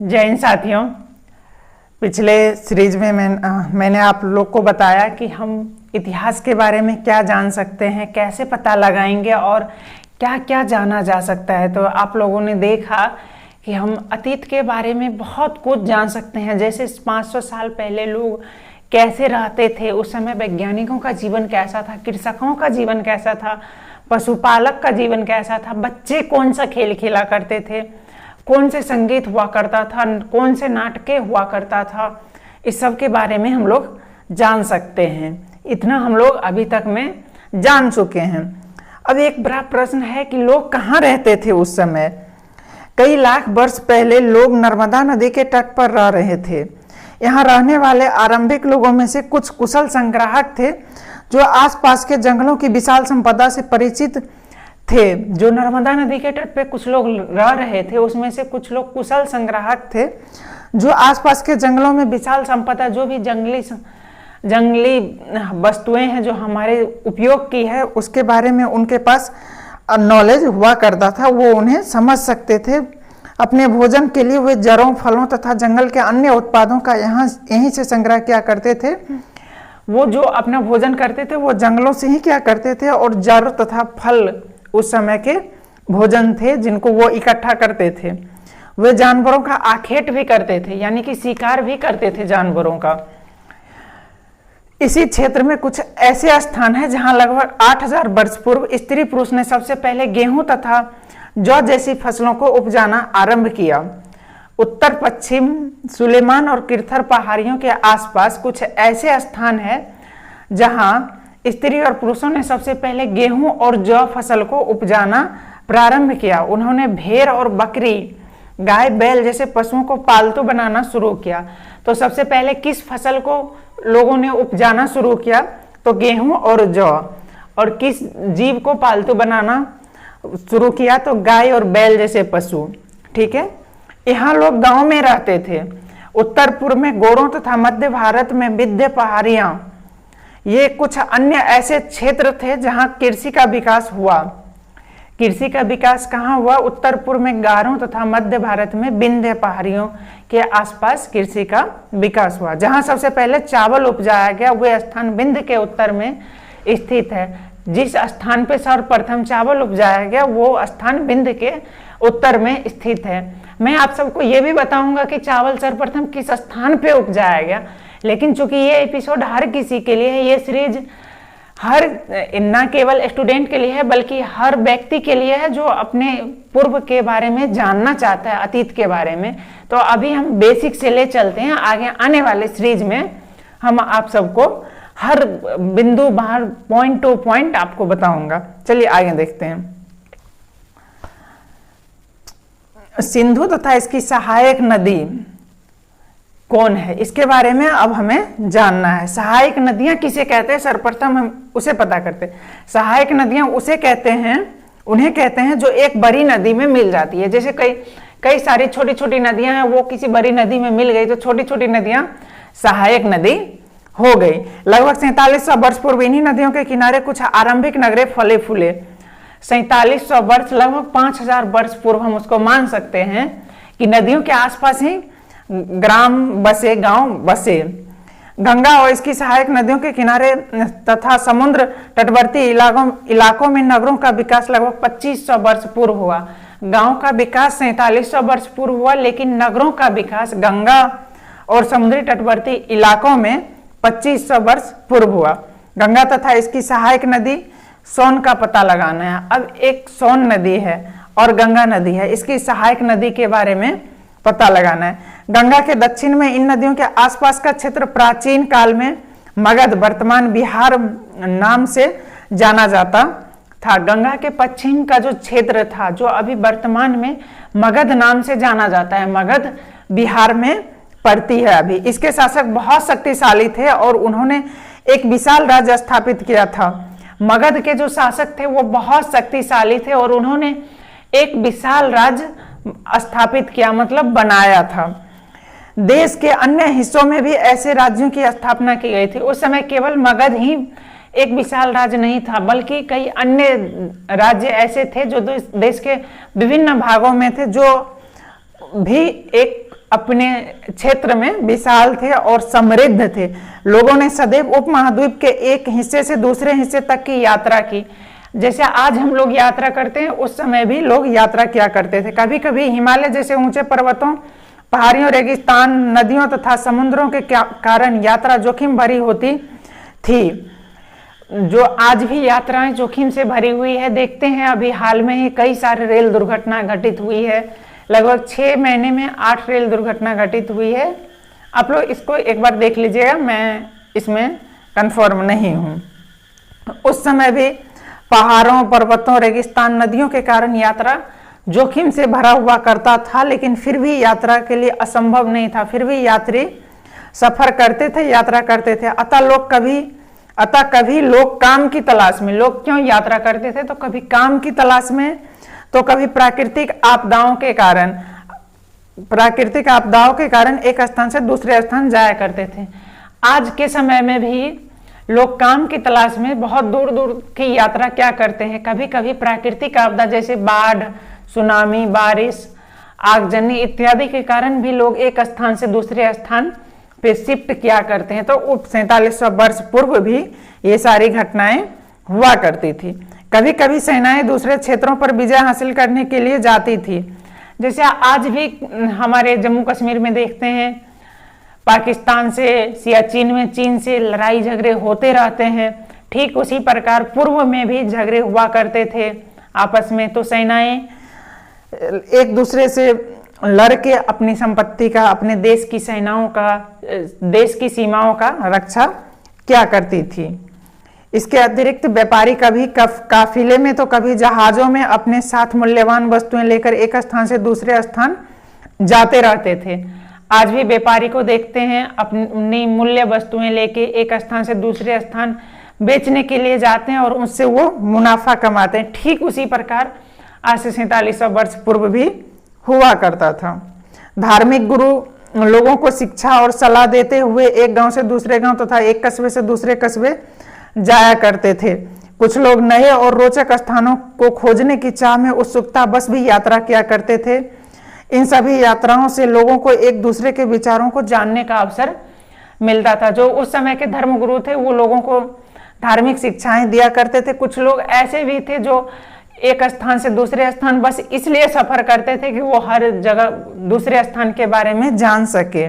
जय हिंद साथियों। पिछले सीरीज में मैंने आप लोग को बताया कि हम इतिहास के बारे में क्या जान सकते हैं, कैसे पता लगाएंगे और क्या क्या जाना जा सकता है। तो आप लोगों ने देखा कि हम अतीत के बारे में बहुत कुछ जान सकते हैं, जैसे 500 साल पहले लोग कैसे रहते थे, उस समय वैज्ञानिकों का जीवन कैसा था, कृषकों का जीवन कैसा था, पशुपालक का जीवन कैसा था, बच्चे कौन सा खेल खेला करते थे, कौन से संगीत हुआ करता था, कौन से नाटकें हुआ करता था। इस सब के बारे में हम लोग जान सकते हैं। इतना हम लोग अभी तक में जान चुके हैं। अब एक बड़ा प्रश्न है कि लोग कहाँ रहते थे उस समय। कई लाख वर्ष पहले लोग नर्मदा नदी के तट पर रह रहे थे। यहाँ रहने वाले आरंभिक लोगों में से कुछ कुशल संग्राहक थे जो आसपास के जंगलों की विशाल संपदा से परिचित थे। जो नर्मदा नदी के तट पे कुछ लोग रह रहे थे, उसमें से कुछ लोग कुशल संग्राहक थे जो आसपास के जंगलों में विशाल संपदा, जो भी जंगली वस्तुएं हैं जो हमारे उपयोग की है, उसके बारे में उनके पास नॉलेज हुआ करता था। वो उन्हें समझ सकते थे। अपने भोजन के लिए वे जड़ों, फलों तथा जंगल के अन्य उत्पादों का यहीं से संग्रह किया करते थे। वो जो अपना भोजन करते थे वो जंगलों से ही किया करते थे, और जड़ तथा फल उस समय के भोजन थे जिनको वो इकट्ठा करते थे। वे जानवरों का आखेट भी करते थे, यानी कि शिकार भी करते थे जानवरों का। इसी क्षेत्र में कुछ ऐसे स्थान हैं जहां लगभग 8000 वर्ष पूर्व स्त्री पुरुष ने सबसे पहले गेहूं तथा जौ जैसी फसलों को उपजाना आरंभ किया। उत्तर पश्चिम सुलेमान और किरथर पहाड़ियों के आसपास कुछ ऐसे स्थान हैं जहां स्त्री और पुरुषों ने सबसे पहले गेहूं और जौ फसल को उपजाना प्रारंभ किया। उन्होंने भेड़ और बकरी, गाय, बैल जैसे पशुओं को पालतू बनाना शुरू किया। तो सबसे पहले किस फसल को लोगों ने उपजाना शुरू किया? तो गेहूं और जौ। और किस जीव को पालतू बनाना शुरू किया? तो गाय और बैल जैसे पशु। ठीक है। यहाँ लोग गांव में रहते थे। उत्तर पूर्व में गोरों तथा मध्य भारत में विंध्य पहाड़ियां, ये कुछ अन्य ऐसे क्षेत्र थे जहां कृषि का विकास हुआ। कृषि का विकास कहाँ हुआ? उत्तर पूर्व में गारों तथा मध्य भारत में विंध्य पहाड़ियों के आसपास कृषि का विकास हुआ। जहां सबसे पहले चावल उपजाया गया वह स्थान विंध्य के उत्तर में स्थित है। जिस स्थान पे सर्वप्रथम चावल उपजाया गया वो स्थान विंध्य के उत्तर में स्थित है। मैं आप सबको ये भी बताऊंगा कि चावल सर्वप्रथम किस स्थान पे उपजाया गया, लेकिन चूंकि ये एपिसोड हर किसी के लिए है, ये सीरीज हर न केवल स्टूडेंट के लिए है बल्कि हर व्यक्ति के लिए है जो अपने पूर्व के बारे में जानना चाहता है, अतीत के बारे में। तो अभी हम बेसिक से ले चलते हैं, आगे आने वाले सीरीज में हम आप सबको हर बिंदु बाहर पॉइंट टू पॉइंट आपको बताऊंगा। चलिए आगे देखते हैं। सिंधु तथा इसकी सहायक नदी कौन है, इसके बारे में अब हमें जानना है। सहायक नदियां किसे कहते हैं? सर्वप्रथम हम उसे पता करते हैं। सहायक नदियां उसे कहते हैं, उन्हें कहते हैं जो एक बड़ी नदी में मिल जाती है। जैसे कई सारी छोटी छोटी नदियां हैं, वो किसी बड़ी नदी में मिल गई तो छोटी छोटी नदियां सहायक नदी हो गई। लगभग 4700 वर्ष पूर्व इन्हीं नदियों के किनारे कुछ आरंभिक नगरे फले फूले। 4700 वर्ष, लगभग 5000 वर्ष पूर्व हम उसको मान सकते हैं कि नदियों के आसपास ही ग्राम बसे, गांव बसे। गंगा और इसकी सहायक नदियों के किनारे तथा समुद्र तटवर्ती इलाकों में नगरों का विकास लगभग 2500 वर्ष पूर्व हुआ। गांव का विकास 4700 वर्ष पूर्व हुआ, लेकिन नगरों का विकास गंगा और समुद्री तटवर्ती इलाकों में 2500 वर्ष पूर्व हुआ। गंगा तथा इसकी सहायक नदी सोन का पता लगाना है। अब एक सोन नदी है और गंगा नदी है, इसकी सहायक नदी के बारे में पता लगाना है। गंगा के दक्षिण में इन नदियों के आसपास का क्षेत्र प्राचीन काल में मगध, वर्तमान बिहार नाम से जाना जाता था। गंगा के पश्चिम का जो क्षेत्र था, जो अभी वर्तमान में मगध नाम से जाना जाता है, मगध बिहार में पड़ती है अभी। इसके शासक बहुत शक्तिशाली थे और उन्होंने एक विशाल राज्य स्थापित किया था। मगध के जो शासक थे वो बहुत शक्तिशाली थे और उन्होंने एक विशाल राज्य स्थापित किया, मतलब बनाया था। देश के अन्य हिस्सों में भी ऐसे राज्यों की स्थापना की गई थी। उस समय केवल मगध ही एक विशाल राज्य नहीं था, बल्कि कई अन्य राज्य ऐसे थे जो देश के विभिन्न भागों में थे, जो भी एक अपने क्षेत्र में विशाल थे और समृद्ध थे। लोगों ने सदैव उपमहाद्वीप के एक हिस्से से दूसरे हिस्से तक की यात्रा की। जैसे आज हम लोग यात्रा करते हैं, उस समय भी लोग यात्रा किया करते थे। कभी कभी हिमालय जैसे ऊंचे पर्वतों, पहाड़ियों, रेगिस्तान, नदियों तथा समुद्रों के कारण यात्रा जोखिम भरी होती थी। जो आज भी यात्राएं जोखिम से भरी हुई है। देखते हैं अभी हाल में ही कई सारे रेल दुर्घटना घटित हुई है। लगभग 6 महीने में 8 रेल दुर्घटना घटित हुई है। आप लोग इसको एक बार देख लीजिएगा, मैं इसमें कंफर्म नहीं हूँ। उस समय भी पहाड़ों, पर्वतों, रेगिस्तान, नदियों के कारण यात्रा जोखिम से भरा हुआ करता था, लेकिन फिर भी यात्रा के लिए असंभव नहीं था। फिर भी यात्री सफर करते थे, यात्रा करते थे। अतः कभी लोग काम की तलाश में, लोग क्यों यात्रा करते थे? तो कभी काम की तलाश में, तो कभी प्राकृतिक आपदाओं के कारण एक स्थान से दूसरे स्थान जाया करते थे। आज के समय में भी लोग काम की तलाश में बहुत दूर दूर की यात्रा क्या करते हैं। कभी कभी प्राकृतिक आपदा जैसे बाढ़, सुनामी, बारिश, आगजनी इत्यादि के कारण भी लोग एक स्थान से दूसरे स्थान पे शिफ्ट किया करते हैं। तो 4700 वर्ष पूर्व भी ये सारी घटनाएं हुआ करती थी। कभी कभी सेनाएं दूसरे क्षेत्रों पर विजय हासिल करने के लिए जाती थी। जैसे आज भी हमारे जम्मू कश्मीर में देखते हैं, पाकिस्तान से, सियाचिन में चीन से लड़ाई झगड़े होते रहते हैं। ठीक उसी प्रकार पूर्व में भी झगड़े हुआ करते थे आपस में। तो सेनाएं एक दूसरे से लड़ के अपनी संपत्ति का, अपने देश की सेनाओं का, देश की सीमाओं का रक्षा क्या करती थी। इसके अतिरिक्त व्यापारी कभी काफिले में तो कभी जहाजों में अपने साथ मूल्यवान वस्तुएं लेकर एक स्थान से दूसरे स्थान जाते रहते थे। आज भी व्यापारी को देखते हैं अपनी मूल्य वस्तुएं लेके एक स्थान से दूसरे स्थान बेचने के लिए जाते हैं और उससे वो मुनाफा कमाते हैं। ठीक उसी प्रकार आज से 4700 वर्ष पूर्व भी हुआ करता था। धार्मिक गुरु लोगों को शिक्षा और सलाह देते हुए एक गांव से दूसरे गांव तथा एक कस्बे से दूसरे कस्बे जाया करते थे। कुछ लोग नए और रोचक स्थानों को खोजने की चाह में उत्सुकता बस भी यात्रा किया करते थे। इन सभी यात्राओं से लोगों को एक दूसरे के विचारों को जानने का अवसर मिलता था। जो उस समय के धर्मगुरु थे वो लोगों को धार्मिक शिक्षाएं दिया करते थे। कुछ लोग ऐसे भी थे जो एक स्थान से दूसरे स्थान बस इसलिए सफर करते थे कि वो हर जगह दूसरे स्थान के बारे में जान सके।